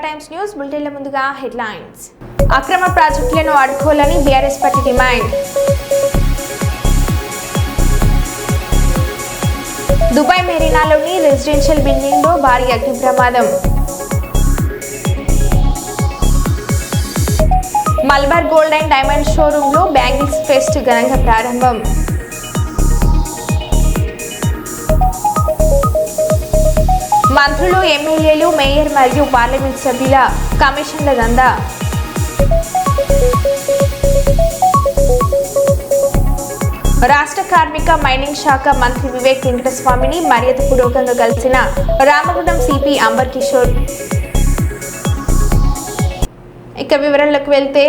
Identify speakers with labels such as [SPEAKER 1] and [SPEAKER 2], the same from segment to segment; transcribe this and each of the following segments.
[SPEAKER 1] Times news బులెటిన్ల ముందుగా headlines. అక్రమ ప్రాజెక్టులను అడ్డుకోవాలని బీఆర్ఎస్ పార్టీ డిమాండ్. దుబాయ్ మెరీనాలోని రెసిడెన్షియల్ బిల్డింగ్ లో భారీ అగ్ని ప్రమాదం. Malabar gold and diamond showroom లో బ్యాంగిల్స్ ఫెస్ట్ ఘనంగా ప్రారంభం. మంత్రులు, ఎమ్మెల్యేలు, మేయర్ మరియు పార్లమెంట్ సభ్యుల కమిషన్ల దందా. రాష్ట్ర కార్మిక మైనింగ్ శాఖ మంత్రి వివేక్ వెంకటస్వామిని మర్యాదపూర్వకంగా కలిసిన రామగుండం సిపి అంబర్ కిషోర్. ఇక వివరాలకు వెళ్తే,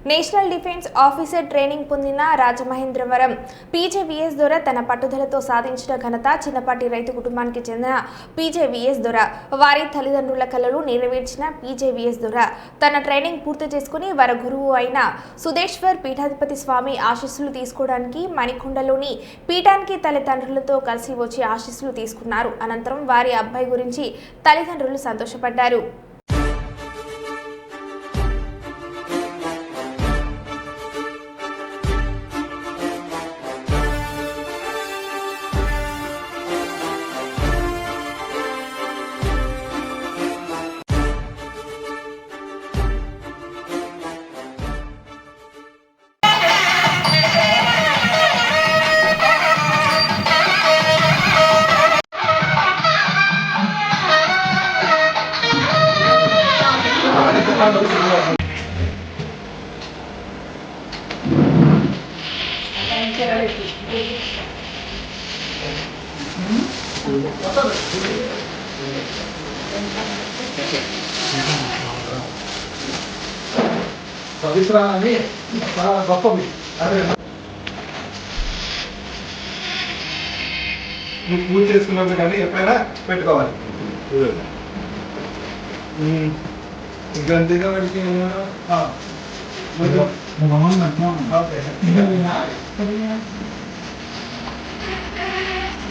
[SPEAKER 1] నేషనల్ డిఫెన్స్ ఆఫీసర్ ట్రైనింగ్ పొందిన రాజమహేంద్రవరం పీజేవీఎస్ దొర తన పట్టుదలతో సాధించిన ఘనత చిన్నపాటి రైతు కుటుంబానికి చెందిన పీజేవీఎస్ దొర. వారి తల్లిదండ్రుల కలలు నెరవేర్చిన పీజేవీఎస్ దొర తన ట్రైనింగ్ పూర్తి చేసుకుని వారి గురువు అయిన సుదేశ్వర్ పీఠాధిపతి స్వామి ఆశీస్సులు తీసుకోవడానికి మణికొండలోని పీఠానికి తల్లిదండ్రులతో కలిసి వచ్చి ఆశీస్సులు తీసుకున్నారు. అనంతరం వారి అబ్బాయి గురించి తల్లిదండ్రులు సంతోషపడ్డారు.
[SPEAKER 2] పవిత్రాన్ని చాలా గొప్పవి. అదే నువ్వు పూజ చేసుకున్నప్పుడు కానీ ఎప్పుడైనా పెట్టుకోవాలి. గంతిగా వాడికి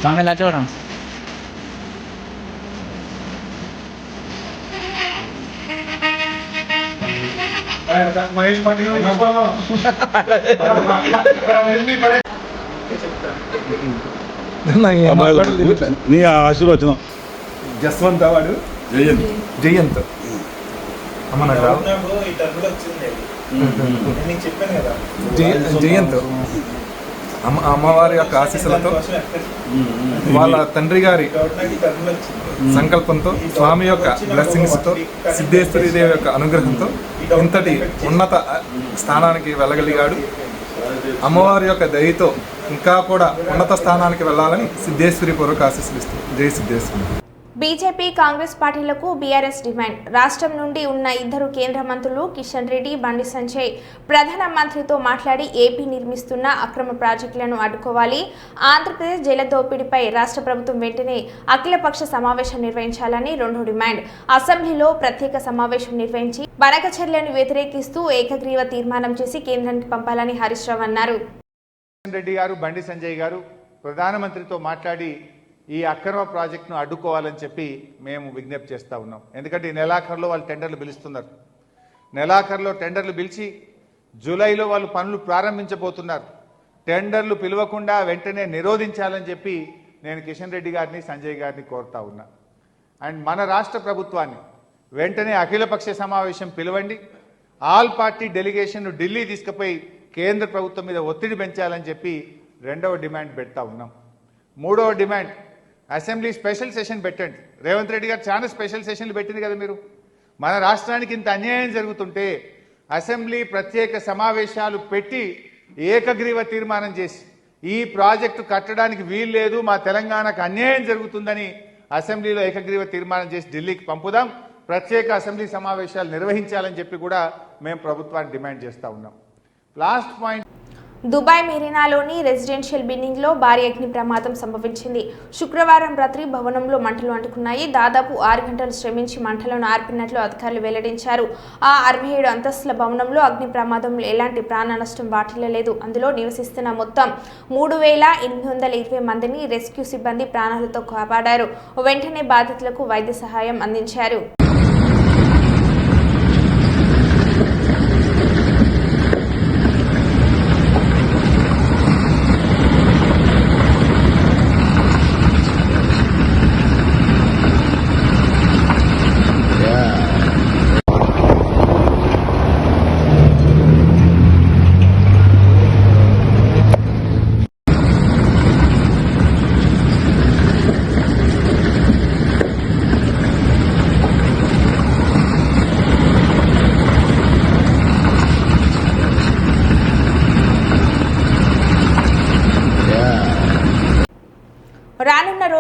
[SPEAKER 3] Sampai lah orang.
[SPEAKER 2] Mahesh Patil
[SPEAKER 4] నీ ఆశీర్వచనం.
[SPEAKER 2] జస్వంత్ వాడు జయంత్ అమ్మ నాకు రావు. జయంత్ అమ్మవారి యొక్క ఆశీస్సులతో వాళ్ళ తండ్రి గారి సంకల్పంతో స్వామి యొక్క బ్లెస్సింగ్స్తో సిద్ధేశ్వరి దేవి యొక్క అనుగ్రహంతో ఇంతటి ఉన్నత స్థానానికి వెళ్ళగలిగాడు. అమ్మవారి యొక్క దయతో ఇంకా కూడా ఉన్నత స్థానానికి వెళ్ళాలని సిద్ధేశ్వరి పూర్వక ఆశీస్సులు. జై సిద్ధేశ్వరి.
[SPEAKER 1] బీజేపీ, కాంగ్రెస్ పార్టీలకు బీఆర్ఎస్ డిమాండ్. రాష్ట్రం నుండి ఉన్న ఇద్దరు కేంద్ర మంత్రులు కిషన్ రెడ్డి, బండి సంజయ్ ప్రధానమంత్రితో మాట్లాడి ఏపీ నిర్మిస్తున్న అక్రమ ప్రాజెక్టులను అడ్డుకోవాలి. ఆంధ్రప్రదేశ్ జల దోపిడీపై రాష్ట్ర ప్రభుత్వం వెంటనే అఖిలపక్ష సమావేశం నిర్వహించాలని రెండో డిమాండ్. అసెంబ్లీలో ప్రత్యేక సమావేశం నిర్వహించి బనక చర్యలను వ్యతిరేకిస్తూ ఏకగ్రీవ తీర్మానం చేసి కేంద్రానికి పంపాలని హరీష్ రావు అన్నారు.
[SPEAKER 5] కిషన్ రెడ్డి గారు, బండి సంజయ్ గారు ప్రధానమంత్రితో మాట్లాడి ఈ అక్రమ ప్రాజెక్టును అడ్డుకోవాలని చెప్పి మేము విజ్ఞప్తి చేస్తూ ఉన్నాం. ఎందుకంటే ఈ నెలాఖరులో వాళ్ళు టెండర్లు పిలుస్తున్నారు. నెలాఖరులో టెండర్లు పిలిచి జూలైలో వాళ్ళు పనులు ప్రారంభించబోతున్నారు. టెండర్లు పిలవకుండా వెంటనే నిరోధించాలని చెప్పి నేను కిషన్ రెడ్డి గారిని, సంజయ్ గారిని కోరుతా ఉన్నా. అండ్ మన రాష్ట్ర ప్రభుత్వాన్ని వెంటనే అఖిలపక్ష సమావేశం పిలవండి. ఆల్ పార్టీ డెలిగేషన్ను ఢిల్లీ తీసుకుపోయి కేంద్ర ప్రభుత్వం మీద ఒత్తిడి పెంచాలని చెప్పి రెండవ డిమాండ్ పెడతా ఉన్నాం. మూడవ డిమాండ్, అసెంబ్లీ స్పెషల్ సెషన్ పెట్టండి. రేవంత్ రెడ్డి గారు చాలా స్పెషల్ సెషన్లు పెట్టింది కదా. మీరు మన రాష్ట్రానికి ఇంత అన్యాయం జరుగుతుంటే అసెంబ్లీ ప్రత్యేక సమావేశాలు పెట్టి ఏకగ్రీవ తీర్మానం చేసి ఈ ప్రాజెక్టు కట్టడానికి వీలు లేదు, మా తెలంగాణకు అన్యాయం జరుగుతుందని అసెంబ్లీలో ఏకగ్రీవ తీర్మానం చేసి ఢిల్లీకి పంపుదాం. ప్రత్యేక అసెంబ్లీ సమావేశాలు నిర్వహించాలని చెప్పి కూడా మేము ప్రభుత్వాన్ని డిమాండ్ చేస్తూ ఉన్నాం. లాస్ట్ పాయింట్,
[SPEAKER 1] దుబాయ్ మెరీనాలోని రెసిడెన్షియల్ బిల్డింగ్ లో భారీ అగ్ని ప్రమాదం సంభవించింది. శుక్రవారం రాత్రి భవనంలో మంటలు అంటుకున్నాయి. దాదాపు 6 గంటలు శ్రమించి మంటలను ఆర్పినట్లు అధికారులు వెల్లడించారు. ఆ 67 అంతస్తుల భవనంలో అగ్ని ప్రమాదంలో ఎలాంటి ప్రాణ నష్టం వాటిల్లలేదు. అందులో నివసిస్తున్న మొత్తం 3820 మందిని రెస్క్యూ సిబ్బంది ప్రాణాలతో కాపాడారు. వెంటనే బాధితులకు వైద్య సహాయం అందించారు.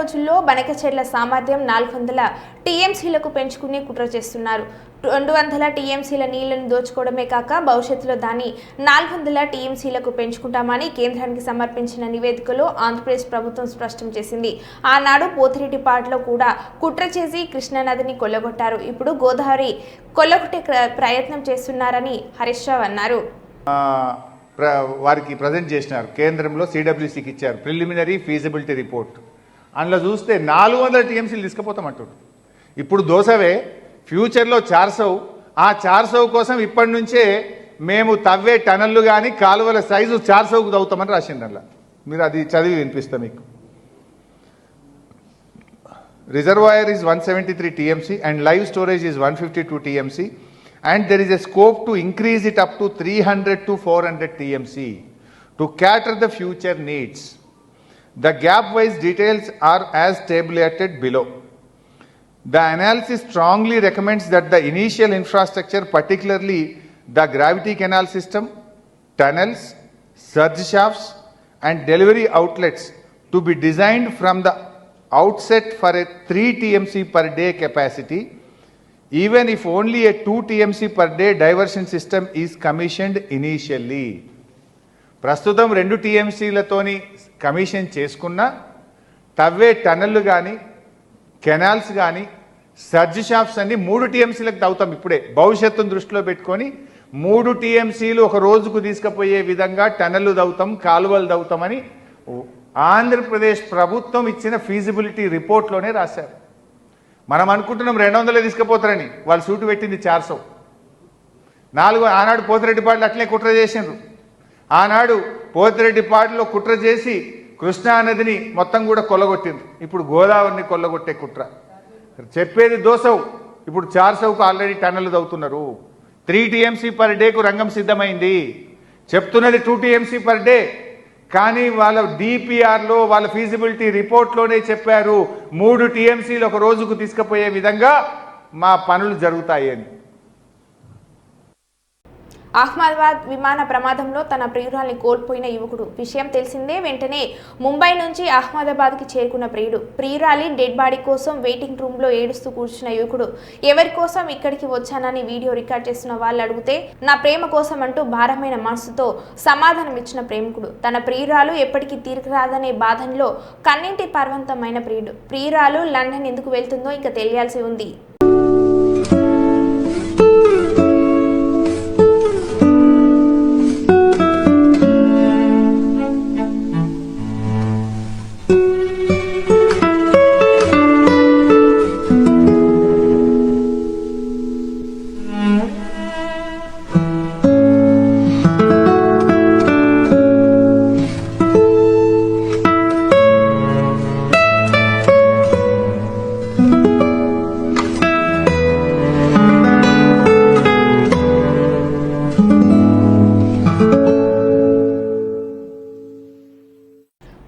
[SPEAKER 1] రోజుల్లో బనకచెర్ల సామర్థ్యం 400 టీఎంసీలకు పెంచుకునే కుట్ర చేస్తున్నారు. 200 టీఎంసీల నీళ్లను దోచుకోవడమే కాక భవిష్యత్తులో దాన్ని 400 టీఎంసీలకు పెంచుకుంటామని కేంద్రానికి సమర్పించిన నివేదికలో ఆంధ్రప్రదేశ్ ప్రభుత్వం స్పష్టం చేసింది. ఆనాడు పోతిరెడ్డిపాడులో కూడా కుట్ర చేసి కృష్ణానదిని కొల్లగొట్టారు. ఇప్పుడు గోదావరి కొల్లగొట్టే ప్రయత్నం చేస్తున్నారని హరీష్ రావు అన్నారు.
[SPEAKER 5] వారికి ప్రజెంట్ చేసినారు, కేంద్రంలో సిడబ్ల్యూసీకి ఇచ్చారు ప్రిలిమినరీ ఫీజిబిలిటీ రిపోర్ట్. అందులో చూస్తే 400 టీఎంసీలు తీసుకుపోతామంటారు. ఇప్పుడు దోసవే ఫ్యూచర్లో 400, ఆ 400 కోసం ఇప్పటి నుంచే మేము తవ్వే టనల్లు కానీ కాలువల సైజు 400కు తవ్వుతామని రాసింది. అందులో మీరు అది చదివి వినిపిస్తాం మీకు. Reservoir is 173 TMC and live storage is 152 TMC and there is a scope to increase it up to 300 to 400 TMC to cater the future needs. The gap-wise details are as tabulated below. The analysis strongly recommends that the initial infrastructure, particularly the gravity canal system, tunnels, surge shafts and delivery outlets to be designed from the outset for a 3 TMC per day capacity, even if only a 2 TMC per day diversion system is commissioned initially. ప్రస్తుతం 2 TMCలతోని commission చేసుకున్న తవ్వే టనల్లు కానీ canals కానీ surge shafts అన్ని 3 TMCలకు తవ్వుతాం. ఇప్పుడే భవిష్యత్తును దృష్టిలో పెట్టుకొని 3 TMCలు ఒక రోజుకు తీసుకుపోయే విధంగా టనల్లు తవ్వుతాం, కాలువలు తవ్వుతామని ఆంధ్రప్రదేశ్ ప్రభుత్వం ఇచ్చిన ఫీజిబిలిటీ రిపోర్ట్లోనే రాశారు. మనం అనుకుంటున్నాం 200 తీసుకుపోతారని, వాళ్ళు సూటు పెట్టింది 400. ఆనాడు పోతిరెడ్డిపాడులో అట్లే కుట్ర చేసిండ్రు. ఆనాడు పోతిరెడ్డిపాడులో కుట్ర చేసి కృష్ణానదిని మొత్తం కూడా కొల్లగొట్టిండ్రు. ఇప్పుడు గోదావరిని కొల్లగొట్టే కుట్ర చెప్పేది దోసవు. ఇప్పుడు 400కు ఆల్రెడీ టన్నులు తవ్వుతున్నారు. 3 TMC పర్ డేకు రంగం సిద్ధమైంది. చెప్తున్నది 2 TMC పర్ డే. కానీ వాళ్ళ డిపిఆర్లో వాళ్ళ ఫీజిబిలిటీ రిపోర్ట్లోనే చెప్పారు 3 TMCలు ఒక రోజుకు తీసుకుపోయే విధంగా మా పనులు జరుగుతాయి అని.
[SPEAKER 1] అహ్మదాబాద్ విమాన ప్రమాదంలో తన ప్రియురాల్ని కోల్పోయిన యువకుడు విషయం తెలిసిందే. వెంటనే ముంబై నుంచి అహ్మదాబాద్కి చేరుకున్న ప్రియురాలి డెడ్ బాడీ కోసం వెయిటింగ్ రూమ్లో ఏడుస్తూ కూర్చున్న యువకుడు ఎవరి కోసం ఇక్కడికి వచ్చానని వీడియో రికార్డ్ చేస్తున్న వాళ్ళు అడిగితే నా ప్రేమ కోసం అంటూ భారమైన మనసుతో సమాధానం ఇచ్చిన ప్రేమికుడు తన ప్రియురాలు ఎప్పటికీ తీరరాదనే బాధంలో కన్నింటి పర్వంతమైన ప్రియురాలు లండన్ ఎందుకు వెళ్తుందో ఇంకా తెలియాల్సి ఉంది.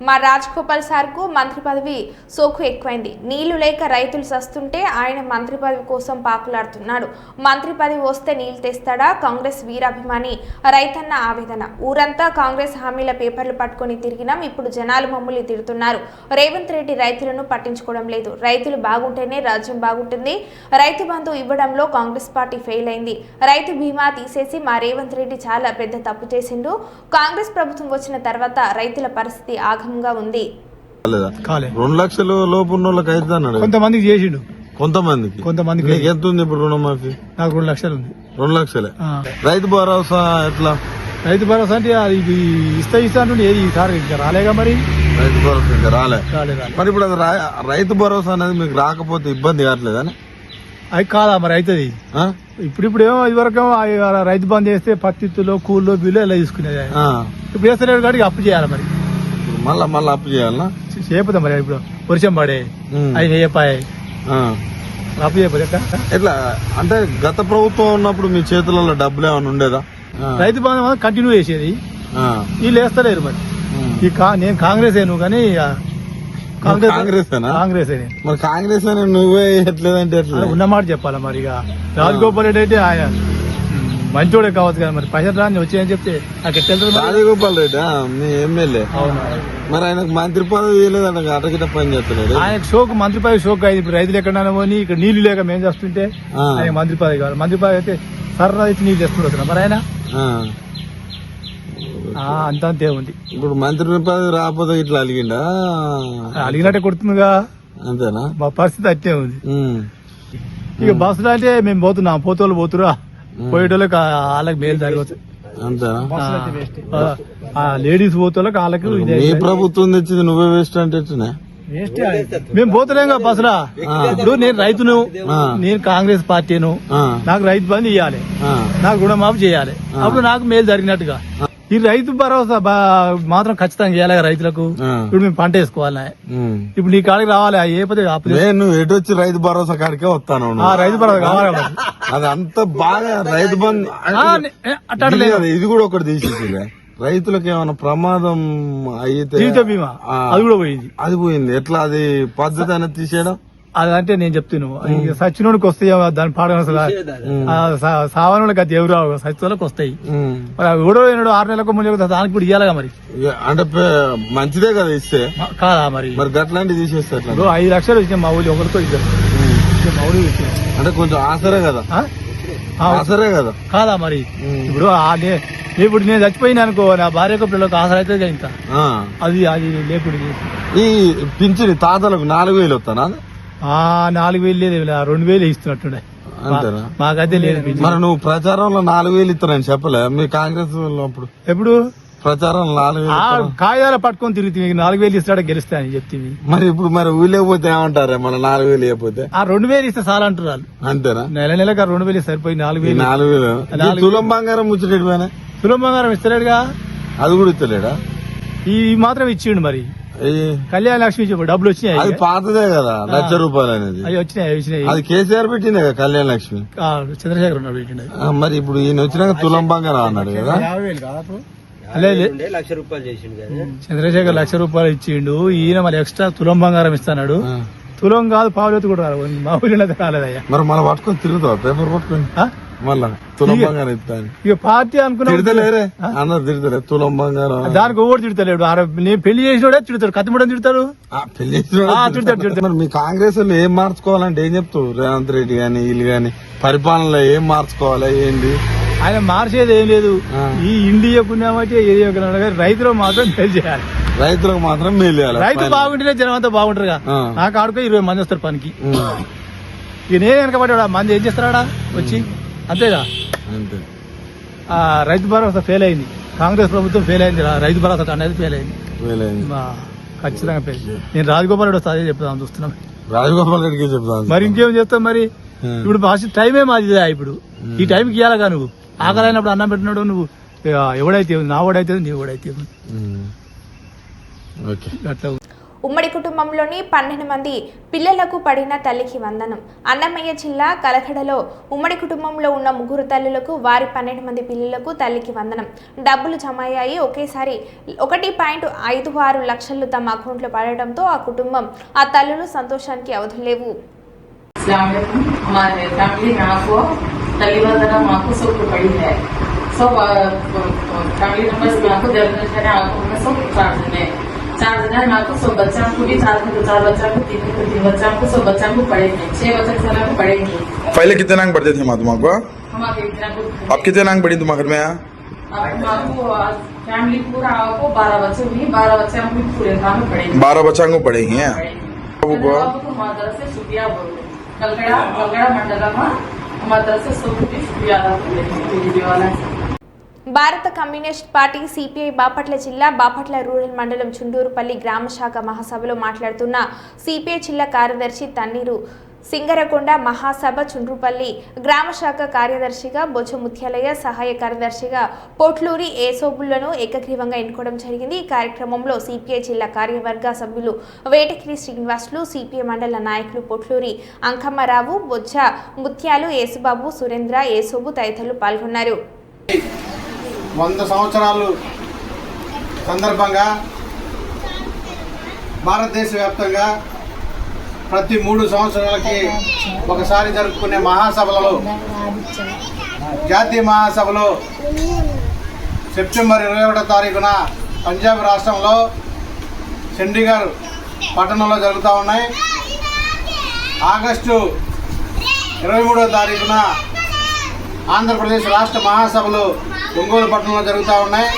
[SPEAKER 1] మా రాజగోపాల్ సార్కు మంత్రి పదవి సోకు ఎక్కువైంది. నీళ్లు లేక రైతులు సస్తుంటే ఆయన మంత్రి పదవి కోసం పాకులాడుతున్నాడు. మంత్రి పదవి వస్తే నీళ్లు తెస్తాడా? కాంగ్రెస్ వీరాభిమాని రైతన్న ఆవేదన. ఊరంతా కాంగ్రెస్ హామీల పేపర్లు పట్టుకొని తిరిగినాం. ఇప్పుడు జనాలు మమ్మల్ని తిడుతున్నారు. రేవంత్ రెడ్డి రైతులను పట్టించుకోవడం లేదు. రైతులు బాగుంటేనే రాజ్యం బాగుంటుంది. రైతు బంధు ఇవ్వడంలో కాంగ్రెస్ పార్టీ ఫెయిల్ అయింది. రైతు బీమా తీసేసి మా రేవంత్ రెడ్డి చాలా పెద్ద తప్పు చేసిండు. కాంగ్రెస్ ప్రభుత్వం వచ్చిన తర్వాత రైతుల పరిస్థితి ఆగంగా ఉంది.
[SPEAKER 4] 2 లక్షల లోపు ఉన్న వాళ్ళకి అయితే అన్నాడు.
[SPEAKER 3] కొంతమందికి చేసిండు,
[SPEAKER 4] కొంతమందికి ఎంత ఉంది ఇప్పుడు రుణమాఫీ?
[SPEAKER 3] నాకు 2 లక్షలు ఉంది.
[SPEAKER 4] 2 లక్షలే. రైతు భరోసా ఎట్లా?
[SPEAKER 3] రైతు భరోసా అంటే ఇది ఇస్తా అంటే ఏది ఈసారి ఇంకా రాలేగా. మరి
[SPEAKER 4] రైతు భరోసా ఇంకా రాలే. మరి ఇప్పుడు అది రైతు భరోసా అనేది మీకు రాకపోతే ఇబ్బంది కావట్లేదని?
[SPEAKER 3] అది కాదా మరి అవుతుంది. ఇప్పుడు ఏమో ఇదివరకు రైతు బంద్ చేస్తే పత్తిత్తులో కూల్లో బిల్లు ఇలా తీసుకునేది. ఇప్పుడు వేస్తలేడు కాబట్టి అప్పు చేయాలి. మరి
[SPEAKER 4] మళ్ళా అప్పు చేయాలన్నా?
[SPEAKER 3] చేయకపోతే మరి ఇప్పుడు వర్షం పడే అవి వేయపాయి అప్పు చేయకపోతే
[SPEAKER 4] ఎట్లా అంటే గత ప్రభుత్వం ఉన్నప్పుడు మీ చేతులలో డబ్బులు ఏమైనా ఉండేదా?
[SPEAKER 3] రైతు బంధు కంటిన్యూ చేసేది, వీళ్ళు వేస్తలేరు. మరి నేను కాంగ్రెస్ నువ్వు కానీ
[SPEAKER 4] కాంగ్రెస్ మరి కాంగ్రెస్ అని నువ్వే ఎట్లేదంటే ఎట్లా
[SPEAKER 3] ఉన్నమాట చెప్పాలా. మరి ఇక రాజగోపాల్ రెడ్డి అయితే ఆయన మంచోడే కావచ్చు కదా మరి పైసలు రాని వచ్చాయని చెప్తే నాకు ఎట్లా తెలుసు మరి?
[SPEAKER 4] రాజగోపాల్ రెడ్డి మీ ఎమ్మెల్యే
[SPEAKER 3] అవును
[SPEAKER 4] మరి ఆయనకు మంత్రి పదవి ఇవ్వలేదంట అటగిట పని చేస్తున్నాడు.
[SPEAKER 3] ఆయనకు షోకు మంత్రి పదవి షోకు అయింది. ఇప్పుడు రైతులు ఎక్కడైనా పోని ఇక్కడ నీళ్లు లేక మేము చేస్తుంటే ఆయన మంత్రి పదవి కావాలి. మంత్రి పదవి అయితే సర్ర అయితే నీళ్ళు తెస్తున్నారు మరి ఆయన అంతే ఉంది.
[SPEAKER 4] ఇప్పుడు మంత్రి పదవి రాకపోతే ఇట్లా అలిగిండా?
[SPEAKER 3] అడిగినట్టే కొడుతుందిగా.
[SPEAKER 4] అంతేనా?
[SPEAKER 3] మా పరిస్థితి అట్టే ఉంది. ఇక బస్సులో అంటే మేము పోతున్నాం, పోతోళ్ళు పోతురా, పోయేటోళ్ళకి వాళ్ళకి మేలు జరగవచ్చు.
[SPEAKER 4] అంతేనా?
[SPEAKER 3] లేడీస్ పోతోళ్ళకి వాళ్ళకి
[SPEAKER 4] ఏ ప్రభుత్వం తెచ్చింది నువ్వే వేస్ట్ అంటే ఎట్లనే?
[SPEAKER 3] మేము పోతలేం కదా బస్సులా. ఇప్పుడు నేను రైతును, నేను కాంగ్రెస్ పార్టీను, నాకు రైతు బంధు ఇవ్వాలి, నాకు రుణమాఫీ చేయాలి, అప్పుడు నాకు మేలు జరిగినట్టుగా. ఈ రైతు భరోసా మాత్రం ఖచ్చితంగా చేయాలి రైతులకు. ఇప్పుడు మేము పంట వేసుకోవాలి, ఇప్పుడు నీ కాడికి రావాలి. ఏ పదే
[SPEAKER 4] నేను ఎటు వచ్చి రైతు భరోసా కాడికే వస్తాను.
[SPEAKER 3] రైతు భరోసా కావాలి.
[SPEAKER 4] అది అంత బాగా రైతు బంధు ఇది కూడా ఒకటి తీసేసి రైతులకు ఏమైనా ప్రమాదం అయితే
[SPEAKER 3] జీవిత బీమా అది కూడా పోయింది.
[SPEAKER 4] అది పోయింది. ఎట్లా అది పద్ధతి అనేది తీసేయడం?
[SPEAKER 3] అదంటే నేను చెప్తాను, సచ్చినోడికి వస్తాయి దాని పాడడం సావనోళ్ళకి అది ఎవరు సచ్చినోళ్ళకి వస్తాయి. మరి ఎవడో 6 నెలలకు ముందు దానికి కూడా ఇవ్వాలిగా మరి.
[SPEAKER 4] అంటే మంచిదే కదా ఇస్తే
[SPEAKER 3] కాదా మరి?
[SPEAKER 4] మరి గట్లాంటి తీసేస్తారు.
[SPEAKER 3] 5 లక్షలు ఇచ్చాం మా ఊళ్ళో, ఒకరితో ఇచ్చారు మా ఊళ్ళో ఇచ్చాం.
[SPEAKER 4] అంటే కొంచెం ఆసరే కదా, ఆసరే కదా
[SPEAKER 3] కాదా మరి? ఇప్పుడు నేను చచ్చిపోయినా అనుకో, నా భార్యకు పిల్లలకు ఆసర అయితే ఇంకా అది లేపుడు.
[SPEAKER 4] ఈ పింఛని తాతలకు 4,000 వస్తానా?
[SPEAKER 3] 4,000 లేదు, 2,000 ఇస్తున్నట్టుండే.
[SPEAKER 4] అంతేనా?
[SPEAKER 3] మాకైతే లేదు.
[SPEAKER 4] మరి నువ్వు ప్రచారంలో 4,000 ఇస్తానని చెప్పలే మీ కాంగ్రెస్ అప్పుడు?
[SPEAKER 3] ఎప్పుడు
[SPEAKER 4] ప్రచారం 4,000
[SPEAKER 3] కాగితాలు పట్టుకొని తిరుగుతుంది, 4,000 ఇస్తాడు గెలుస్తా అని చెప్తుంది.
[SPEAKER 4] మరి ఇప్పుడు మరి ఊళ్ళేకపోతే ఏమంటారే మన 4,000 ఇవ్వకపోతే?
[SPEAKER 3] 2,000 ఇస్తే చాలా అంటారు వాళ్ళు.
[SPEAKER 4] అంతేనా?
[SPEAKER 3] నెలకు 2,000 సరిపోయి 4,000.
[SPEAKER 4] 4,000 తులం బంగారం ముచ్చటేడు పైన
[SPEAKER 3] తులం బంగారం ఇస్తలేడుగా.
[SPEAKER 4] అది కూడా ఇస్తలేడా?
[SPEAKER 3] ఈ మాత్రం ఇచ్చిండు మరి. కళ్యాణ లక్ష్మి డబ్బులు వచ్చినాయి.
[SPEAKER 4] అది పాతదే కదా, ₹1,00,000 అనేది.
[SPEAKER 3] అవి వచ్చినాయి.
[SPEAKER 4] అది కేసీఆర్ పెట్టిందే కదా కళ్యాణ లక్ష్మి.
[SPEAKER 3] చంద్రశేఖర్ ఉన్నాడు పెట్టిండు.
[SPEAKER 4] మరి ఇప్పుడు ఈయన వచ్చినాక తులం బంగారం అన్నాడు కదా.
[SPEAKER 3] 50,000 కాదు, ₹1,00,000 చేసిండు. చంద్రశేఖర్ ₹1,00,000 ఇచ్చిండు. ఈయన మరి ఎక్స్ట్రా తులం బంగారం ఇస్తున్నాడు. తులం కాదు, పావులెత్తు కూడా రాలేదు. మా ఊళ్ళో రాలేదయ్యా.
[SPEAKER 4] మరి మళ్ళీ పట్టుకొని తిరుగుతావు పేపర్ పట్టుకొని మళ్ళా తులం బంగారం ఇస్తాను.
[SPEAKER 3] ఇక పార్టీ అనుకున్నా
[SPEAKER 4] తిడతలేరే అన్నారు, తిడతలే తులం బంగారం.
[SPEAKER 3] దానికి ఓడి తిడతలేడు. నేను పెళ్లి చేసినోడే తిడతాడు, కత్తిమూడని తిడతాడు.
[SPEAKER 4] పెళ్లి తిడతాడు. మీ కాంగ్రెస్ వాళ్ళు ఏం మార్చుకోవాలంటే ఏం చెప్తావు? రేవంత్ రెడ్డి గాని వీళ్ళు గాని పరిపాలనలో ఏం మార్చుకోవాలి ఏంది?
[SPEAKER 3] ఆయన మార్చేది ఏం లేదు. ఈ ఇండియా పుణ్యమైతే రైతులకు మాత్రం మేలు చేయాలి.
[SPEAKER 4] రైతులకు మాత్రం మేలు చేయాలి.
[SPEAKER 3] రైతు బాగుంటేనే జనం అంతా బాగుంటారుగా. నాకు ఆడుకో 20 మంది వస్తారు పనికి. ఇక నేను వెనకబడ్డా మంది ఏం చేస్తారా వచ్చి, అంతేగా.
[SPEAKER 4] అంతే.
[SPEAKER 3] రైతు భరోసా ఫెయిల్ అయింది, కాంగ్రెస్ ప్రభుత్వం ఫెయిల్ అయింది. రైతు భరోసా అనేది ఫెయిల్ అయింది, ఖచ్చితంగా ఫెయిల్. నేను రాజగోపాల్ రెడ్డి వస్తా అదే చెప్తాను చూస్తున్నాం.
[SPEAKER 4] రాజగోపాల్ రెడ్డికి చెప్తాను.
[SPEAKER 3] మరి ఇంకేం చేస్తాం మరి? ఇప్పుడు టైమే మాది. ఇప్పుడు ఈ టైంకి ఇవ్వాలగా. నువ్వు ఆకలి అయినప్పుడు అన్నం పెట్టినాడు. నువ్వు ఎవడైతే నా ఓడైతే నీ ఓడైతే అట్లా.
[SPEAKER 1] ఉమ్మడి కుటుంబంలోని 12 మంది పిల్లలకు పడిన తల్లికి వందనం. అన్నమయ్య జిల్లా కలకడలో ఉమ్మడి కుటుంబంలో ఉన్న 3 తల్లులకు వారి 12 మంది పిల్లలకు తల్లికి వందనం డబ్బులు జమ అయ్యాయి. ఒకేసారి 1.56 లక్షలు తమ అకౌంట్లో పడడంతో ఆ కుటుంబం, ఆ తల్లులు సంతోషానికి అవధులేవు.
[SPEAKER 6] तली वंदना माको सब पड़ी है, सब फैमिली मेंबर्स माको जनरेशन है आपको में सब 4 जने माको सब बच्चा को भी 4 बच्चा को 3 बच्चा को सब बच्चा को पढ़ेंगे, 6 बच्चा साला को पढ़ेंगे।
[SPEAKER 7] पहले कितने नांग पढ़ते थे माँ तुम्हारे?
[SPEAKER 6] हमारे
[SPEAKER 7] अब कितने नांग पढ़ी तुम्हारे घर में?
[SPEAKER 6] आपको फैमिली पूरा आपको 12 बच्चे हुई, 12 बच्चे हम पूरे गांव में पढ़ेंगे,
[SPEAKER 7] 12 बच्चा को पढ़ेंगे हैं।
[SPEAKER 6] तो मादर से शुक्रिया बोल कलगड़ा मंडल में
[SPEAKER 1] భారత కమ్యూనిస్ట్ పార్టీ సిపిఐ బాపట్ల జిల్లా బాపట్ల రూరల్ మండలం చుండూరుపల్లి గ్రామ శాఖ మహాసభలో మాట్లాడుతున్న సిపిఐ జిల్లా కార్యదర్శి తన్నీరు సింగరకొండ, మహాసభ చుండ్రుపల్లి గ్రామ శాఖ కార్యదర్శిగా బొజ్జ ముత్యాలయ్య, సహాయ కార్యదర్శిగా పొట్లూరి ఏసోబులను ఏకగ్రీవంగా ఎన్నుకోవడం జరిగింది. ఈ కార్యక్రమంలో సిపిఐ జిల్లా కార్యవర్గ సభ్యులు వేటగిరి శ్రీనివాసులు, సిపిఐ మండల నాయకులు పొట్లూరి అంకమ్మరావు, బొజ్జ ముత్యాలు, యేసుబాబు, సురేంద్ర, ఏసోబు తదితరులు పాల్గొన్నారు.
[SPEAKER 8] 100 సంవత్సరాలు సందర్భంగా భారతదేశ వ్యాప్తంగా ప్రతి 3 సంవత్సరాలకి ఒకసారి జరుపుకునే మహాసభలలో జాతీయ మహాసభలో సెప్టెంబర్ 21వ తారీఖున పంజాబ్ రాష్ట్రంలో చండీగఢ్ పట్టణంలో జరుగుతూ ఉన్నాయి. ఆగస్టు 23వ తారీఖున ఆంధ్రప్రదేశ్ రాష్ట్ర మహాసభలు ఒంగోలు పట్టణంలో జరుగుతూ ఉన్నాయి.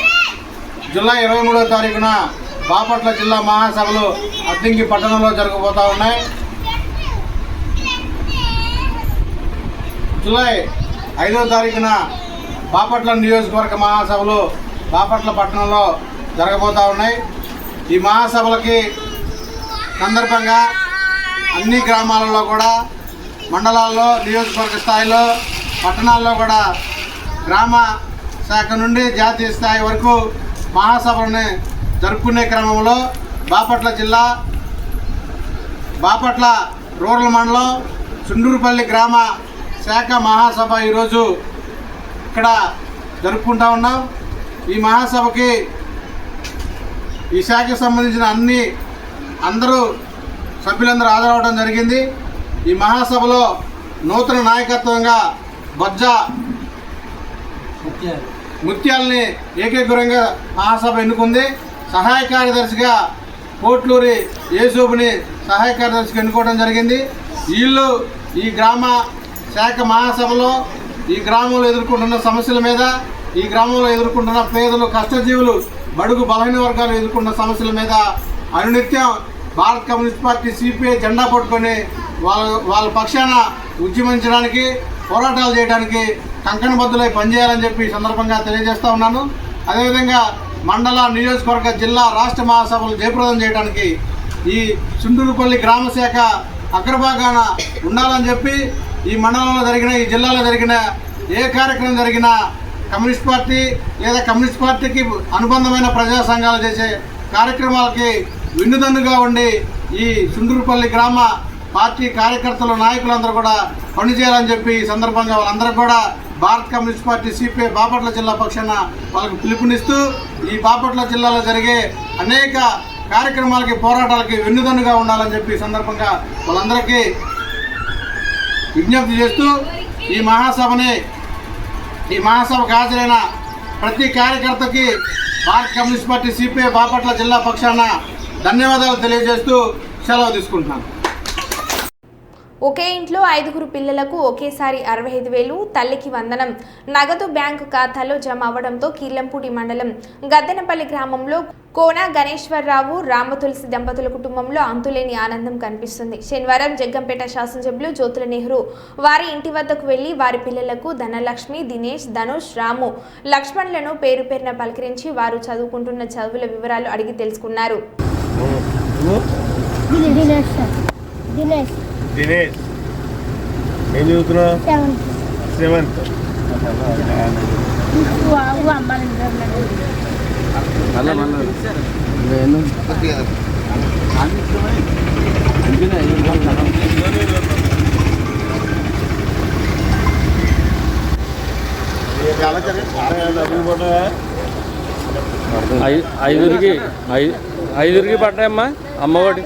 [SPEAKER 8] జూలై 23వ తారీఖున బాపట్ల జిల్లా మహాసభలు అద్దంకి పట్టణంలో జరగబోతూ ఉన్నాయి. జూలై 5వ తారీఖున బాపట్ల నియోజకవర్గ మహాసభలు బాపట్ల పట్టణంలో జరగబోతూ ఉన్నాయి. ఈ మహాసభలకి సందర్భంగా అన్ని గ్రామాలలో కూడా, మండలాల్లో, నియోజకవర్గ స్థాయిలో, పట్టణాల్లో కూడా గ్రామ శాఖ నుండి జాతీయ స్థాయి వరకు మహాసభలను జరుపుకునే క్రమంలో బాపట్ల జిల్లా, బాపట్ల రూరల్ మండలం, చుండూరుపల్లి గ్రామ శాఖ మహాసభ ఈరోజు ఇక్కడ జరుపుకుంటా ఉన్నాం. ఈ మహాసభకి ఈ శాఖకు సంబంధించిన అందరూ సభ్యులందరూ హాజరవడం జరిగింది. ఈ మహాసభలో నూతన నాయకత్వంగా బొజ్జ ముత్యాలని ఏకగ్రీవంగా మహాసభ ఎన్నుకుంది. సహాయ కార్యదర్శిగా కోట్లూరి యేసూబుని సహాయ కార్యదర్శిగా ఎన్నుకోవడం జరిగింది. వీళ్ళు ఈ గ్రామ శాఖ మహాసభలో ఈ గ్రామంలో ఎదుర్కొంటున్న సమస్యల మీద, ఈ గ్రామంలో ఎదుర్కొంటున్న పేదలు, కష్టజీవులు, బడుగు బలహీన వర్గాలు ఎదుర్కొంటున్న సమస్యల మీద అనునిత్యం భారత కమ్యూనిస్ట్ పార్టీ సిపిఐ జెండా పట్టుకొని వాళ్ళ పక్షాన ఉద్యమించడానికి, పోరాటాలు చేయడానికి కంకణబద్దులై పనిచేయాలని చెప్పి సందర్భంగా తెలియజేస్తా ఉన్నాను. అదేవిధంగా మండల, నియోజకవర్గ, జిల్లా, రాష్ట్ర మహాసభలు జయప్రదం చేయడానికి ఈ చుండూరుపల్లి గ్రామ శాఖ అగ్రభాగాన ఉండాలని చెప్పి ఈ మండలంలో జరిగిన, ఈ జిల్లాలో జరిగిన ఏ కార్యక్రమం జరిగినా కమ్యూనిస్ట్ పార్టీ లేదా కమ్యూనిస్ట్ పార్టీకి అనుబంధమైన ప్రజా సంఘాలు చేసే కార్యక్రమాలకి వెన్నుదన్నుగా ఉండి ఈ చుండూరుపల్లి గ్రామ పార్టీ కార్యకర్తలు, నాయకులందరూ కూడా పనిచేయాలని చెప్పి ఈ సందర్భంగా వాళ్ళందరూ కూడా భారత కమ్యూనిస్ట్ పార్టీ సిపిఐ బాపట్ల జిల్లా పక్షాన వాళ్ళకు పిలుపునిస్తూ ఈ బాపట్ల జిల్లాలో జరిగే అనేక కార్యక్రమాలకి, పోరాటాలకి వెన్నుదన్నుగా ఉండాలని చెప్పి ఈ సందర్భంగా వాళ్ళందరికీ విజ్ఞప్తి చేస్తూ ఈ మహాసభకు హాజరైన ప్రతి కార్యకర్తకి భారత కమ్యూనిస్ట్ పార్టీ సిపిఐ బాపట్ల జిల్లా పక్షాన ధన్యవాదాలు తెలియజేస్తూ సెలవు తీసుకుంటున్నాను.
[SPEAKER 1] ఒకే ఇంట్లో 5గురు పిల్లలకు ఒకేసారి 65,000 తల్లికి వందనం నగదు బ్యాంకు ఖాతాలో జమ అవ్వడంతో కీర్లంపూడి మండలం గద్దెనపల్లి గ్రామంలో కోన గణేశ్వరరావు, రామతులసి దంపతుల కుటుంబంలో అంతులేని ఆనందం కనిపిస్తుంది. శనివారం జగ్గంపేట శాసనసభ్యులు జ్యోతుల నెహ్రూ వారి ఇంటి వద్దకు వెళ్లి వారి పిల్లలకు ధనలక్ష్మి, దినేష్, ధనుష్, రాము, లక్ష్మణ్లను పేరు పేరున పలకరించి వారు చదువుకుంటున్న చదువుల వివరాలు అడిగి తెలుసుకున్నారు.
[SPEAKER 3] దినేష్ ఏం చదువుతున్నావు? 7th.
[SPEAKER 9] ఐదుగురికి పడ్డాయమ్మా అమ్మఒడి.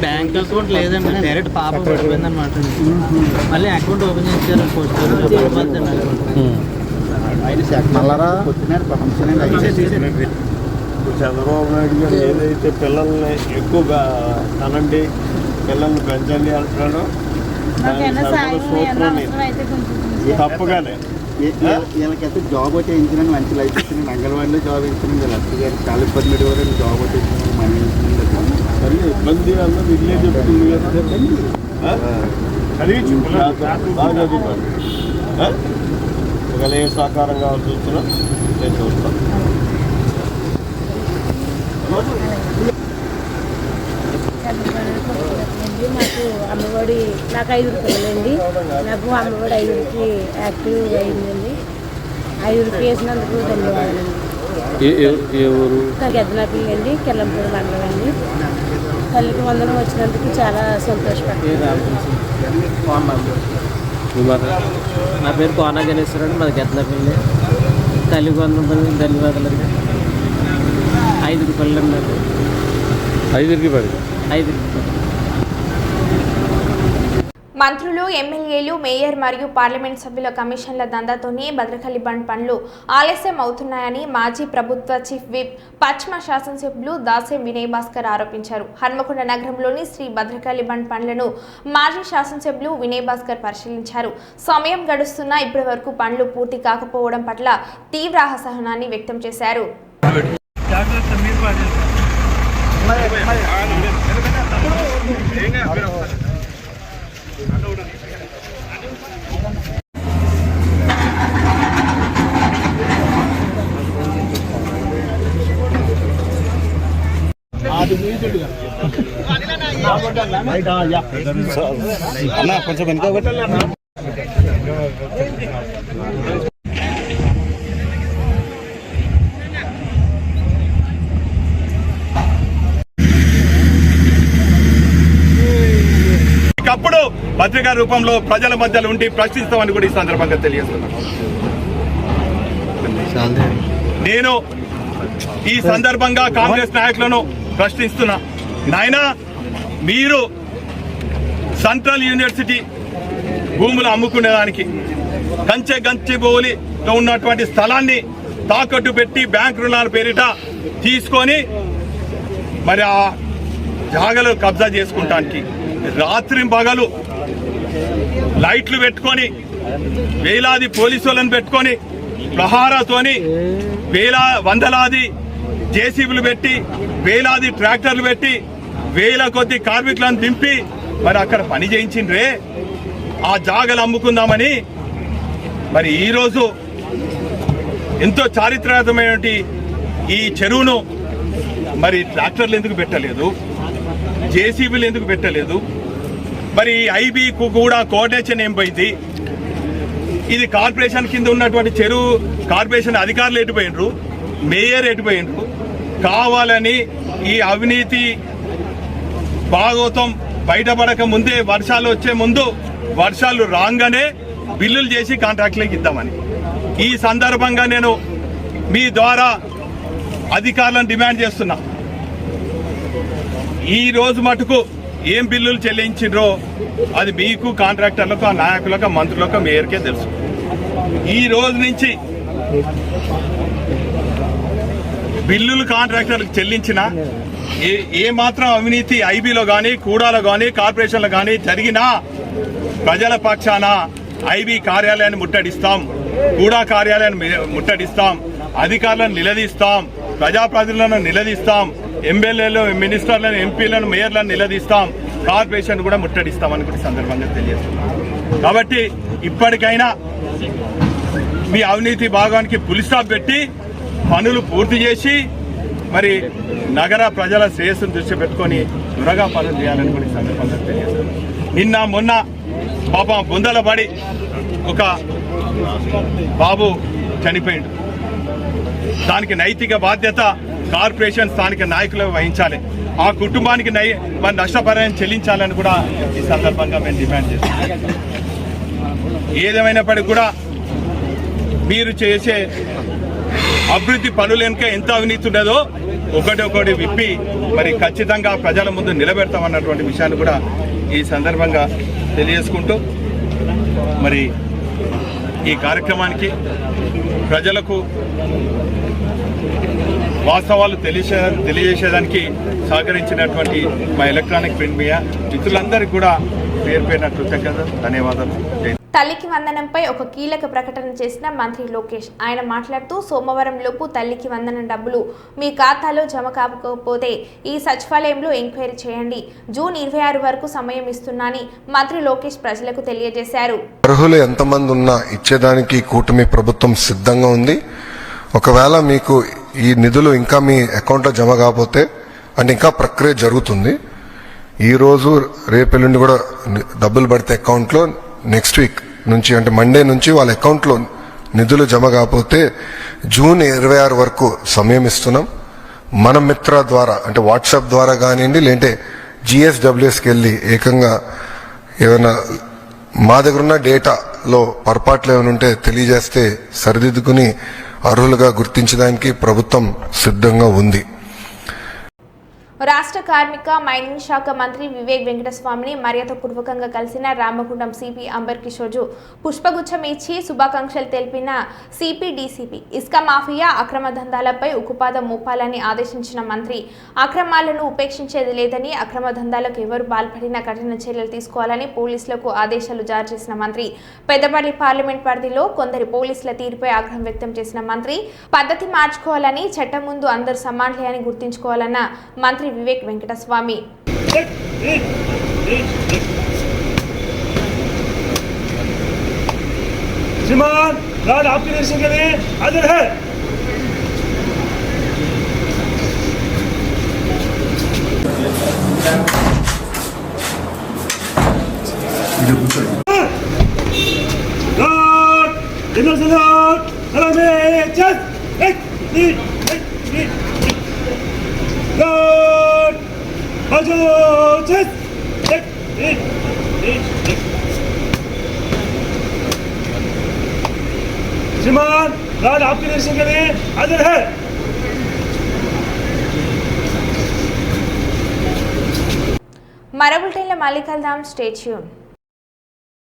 [SPEAKER 10] బ్యాంక్ అకౌంట్ లేదండి, డైరెక్ట్ పాప పడిపోయింది అనమాట. మళ్ళీ అకౌంట్ ఓపెన్ చేశారు.
[SPEAKER 3] చంద్రబాబు నాయుడు గారు ఏదైతే పిల్లల్ని ఎక్కువగా కనండి, పిల్లల్ని పెంచండి అంటున్నాడో తప్పగానే
[SPEAKER 11] వీళ్ళకైతే జాబ్ ఒకటి ఇచ్చినాను, మంచి లైఫ్ ఇచ్చినాను, అంగన్వాడీలో జాబ్ ఇచ్చినాను, లక్ష్మి గారు చాలా ఇబ్బంది పెట్టుకోవడం జాబ్ ఒకటి ఇచ్చినాను, మనీ ఇచ్చినాను.
[SPEAKER 3] సరే ఇబ్బంది అన్నది ఇల్లే చెప్తుంది కదా, చదివి బాగా చదువుతాను. ఒకవేళ ఏ సహకారం కావాల్సి వచ్చినా నేను చూస్తాను.
[SPEAKER 12] నాకు అమ్మఒడి, నాకు 5 పిల్లలండి. నాకు అమ్మఒడి 5కి యాక్టివ్ అయిందండి. 5 వేసినందుకు ధన్యవాదాలండి. గద్దెనపల్లి అండి, కిర్లంపూడి మండలం అండి. తల్లికి వందనం వచ్చినందుకు చాలా సంతోషపడుతున్నాను.
[SPEAKER 10] నా పేరు కోనా గణేశ్వరుడు, మాది గెత్తలపల్లి. తల్లికి వందనం ధన్యవాదాలు. 5 రూపాయలు అన్నారు.
[SPEAKER 9] 5 రూపాయలు.
[SPEAKER 1] మంత్రులు, ఎమ్మెల్యేలు, మేయర్ మరియు పార్లమెంట్ సభ్యుల కమిషన్ల దందాతోనే భద్రకాళి బండ్ పనులు ఆలస్యం అవుతున్నాయని మాజీ ప్రభుత్వ చీఫ్ విప్ పశ్చిమ శాసనసభ్యులు దాసే వినయ్ భాస్కర్ ఆరోపించారు. హన్మకొండ నగరంలోని శ్రీ భద్రకాళి బండ్ పనులను మాజీ శాసనసభ్యులు వినయ్ భాస్కర్ పరిశీలించారు. సమయం గడుస్తున్నా ఇప్పటి వరకు పనులు పూర్తి కాకపోవడం పట్ల తీవ్ర అసహనాన్ని వ్యక్తం చేశారు.
[SPEAKER 11] కొంచెం వెనుక
[SPEAKER 13] ఒకప్పుడు పత్రికా రూపంలో ప్రజల మధ్యలో ఉండి ప్రశ్నిస్తామని కూడా ఈ సందర్భంగా తెలియజేస్తున్నాను. నేను ఈ సందర్భంగా కాంగ్రెస్ నాయకులను ప్రశ్నిస్తున్నా. నాయనా, మీరు సెంట్రల్ యూనివర్సిటీ భూములు అమ్ముకునేదానికి గంచెబౌలిలో ఉన్నటువంటి స్థలాన్ని తాకట్టు పెట్టి బ్యాంక్ రుణాల పేరిట తీసుకొని మరి ఆ జాగలు కబ్జా చేసుకుంటానికి రాత్రి పగలు లైట్లు పెట్టుకొని వేలాది పోలీసులను పెట్టుకొని ప్రహారాతోని వందలాది జేసీబీలు పెట్టి వేలాది ట్రాక్టర్లు పెట్టి వేల కొద్ది కార్మికులను దింపి మరి అక్కడ పని చేయించిండ్రే ఆ జాగలు అమ్ముకుందామని. మరి ఈరోజు ఎంతో చారిత్రాత్మకమైనటువంటి ఈ చెరువును మరి ట్రాక్టర్లు ఎందుకు పెట్టలేదు, జేసీబీలు ఎందుకు పెట్టలేదు, మరి ఐబీకు కూడా కోఆర్డినేషన్ ఏం పోయింది? ఇది కార్పొరేషన్ కింద ఉన్నటువంటి చెరువు కార్పొరేషన్ అధికారులు ఎటుపోయినరు, మేయర్ ఎటుపోయినరు? కావాలని ఈ అవినీతి భాగవతం బయటపడక ముందే, వర్షాలు వచ్చే ముందు, వర్షాలు రాగానే బిల్లులు చేసి కాంట్రాక్ట్లకు ఇద్దామని. ఈ సందర్భంగా నేను మీ ద్వారా అధికారులను డిమాండ్ చేస్తున్నా. ఈ రోజు మటుకు ఏం బిల్లులు చెల్లించిండ్రో అది మీకు, కాంట్రాక్టర్లకు, ఆ నాయకులకు, మంత్రులకు, మేయర్కే తెలుసు. ఈ రోజు నుంచి బిల్లులు కాంట్రాక్టర్లకు చెల్లించిన ఏ మాత్రం అవినీతి ఐబీలో కానీ, కూడాలో కానీ, కార్పొరేషన్లో కానీ జరిగినా ప్రజల పక్షాన ఐబీ కార్యాలయాన్ని ముట్టడిస్తాం, కూడా కార్యాలయాన్ని ముట్టడిస్తాం, అధికారులను నిలదీస్తాం, ప్రజాప్రతినిధులను నిలదీస్తాం, ఎమ్మెల్యేలు, మినిస్టర్లను, ఎంపీలను, మేయర్లను నిలదీస్తాం, కార్పొరేషన్ కూడా ముట్టడిస్తామని కూడా సందర్భంగా తెలియజేస్తున్నాం. కాబట్టి ఇప్పటికైనా మీ అవినీతి భాగానికి పులి స్టాప్ పెట్టి పనులు పూర్తి చేసి మరి నగర ప్రజల శ్రేయస్సును దృష్టి పెట్టుకొని త్వరగా పనులు చేయాలని కూడా సందర్భంగా తెలియజేస్తున్నాం. నిన్న మొన్న పాపం బుందల పడి ఒక బాబు చనిపోయిండు. దానికి నైతిక బాధ్యత కార్పొరేషన్, స్థానిక నాయకులు వహించాలి. ఆ కుటుంబానికి మరి నష్టపరిహారం చెల్లించాలని కూడా ఈ సందర్భంగా మేము డిమాండ్ చేస్తున్నాం. ఏదేమైనప్పటికీ కూడా మీరు చేసే అభివృద్ధి పనులు వెనుక ఎంత అవినీతి ఉన్నదో ఒకటి విప్పి మరి ఖచ్చితంగా ప్రజల ముందు నిలబెడతామన్నటువంటి విషయాన్ని కూడా ఈ సందర్భంగా తెలియజేసుకుంటూ మరి ఈ కార్యక్రమానికి ప్రజలకు వాస్తవాలు తెలియజేసేదానికి సహకరించినటువంటి మా ఎలక్ట్రానిక్ ప్రింట్ మీడియా మిత్రులందరికీ కూడా పేరు కృతజ్ఞతలు, ధన్యవాదాలు.
[SPEAKER 1] తల్లికి వందనంపై ఒక కీలక ప్రకటన చేసిన మంత్రి లోకేష్. ఆయన మాట్లాడుతూ సోమవారం లోపు తల్లికి వందనం డబ్బులు మీ ఖాతాలో జమ కాకపోతే ఈ సచివాలయంలో ఎంక్వైరీ చేయండి. జూన్ 26 వరకు సమయం ఇస్తున్నానని మంత్రి లోకేష్ ప్రజలకు తెలియజేశారు.
[SPEAKER 14] అర్హులు ఎంతమంది ఉన్నా ఇచ్చేదానికి కూటమి ప్రభుత్వం సిద్ధంగా ఉంది. ఒకవేళ మీకు ఈ నిధులు ఇంకా మీ అకౌంట్లో జమ కాకపోతే అంటే ఇంకా ప్రక్రియ జరుగుతుంది. ఈ రోజు రేపెల్లుండి కూడా డబ్బులు పడితే అకౌంట్లో నెక్స్ట్ వీక్ నుంచి అంటే మండే నుంచి వాళ్ళ అకౌంట్లో నిధులు జమ కాకపోతే జూన్ 26 వరకు సమయం ఇస్తున్నాం. మన మిత్ర ద్వారా అంటే వాట్సాప్ ద్వారా కానివ్వండి, లేదంటే జిఎస్డబ్ల్యూఎస్కి వెళ్ళి ఏకంగా ఏమైనా మా దగ్గర ఉన్న డేటాలో పొరపాట్లు ఏమైనా ఉంటే తెలియజేస్తే సరిదిద్దుకుని అర్హులుగా గుర్తించడానికి ప్రభుత్వం సిద్ధంగా ఉంది.
[SPEAKER 1] రాష్ట్ర కార్మిక మైనింగ్ శాఖ మంత్రి వివేక్ వెంకటస్వామిని మర్యాదపూర్వకంగా కలిసిన రామగుండం సిపి అంబర్ కిషోర్ పుష్పగుచ్చం ఇచ్చి శుభాకాంక్షలు తెలిపిన సిపి డీసీపీ ఇసుక మాఫియా అక్రమ దందాలపై ఉక్కుపాదం మోపాలని ఆదేశించిన మంత్రి అక్రమాలను ఉపేక్షించేది లేదని అక్రమ దందాలకు ఎవరు పాల్పడినా కఠిన చర్యలు తీసుకోవాలని పోలీసులకు ఆదేశాలు జారీ చేసిన మంత్రి పెద్దపల్లి పార్లమెంట్ పరిధిలో కొందరి పోలీసుల తీరుపై ఆగ్రహం వ్యక్తం చేసిన మంత్రి పద్ధతి మార్చుకోవాలని చట్టం ముందు అందరూ సమానులే అని గుర్తుంచుకోవాలన్న మంత్రి వివేక్ వెంకటస్వామి.
[SPEAKER 3] श्रीमान राज आपके दर्शन के लिए हाजिर है. श्रीमान राज आपके दर्शन के लिए हाजिर है.
[SPEAKER 1] మరో బులెటిన్లో మళ్ళీ కలుద్దాం. Stay tune.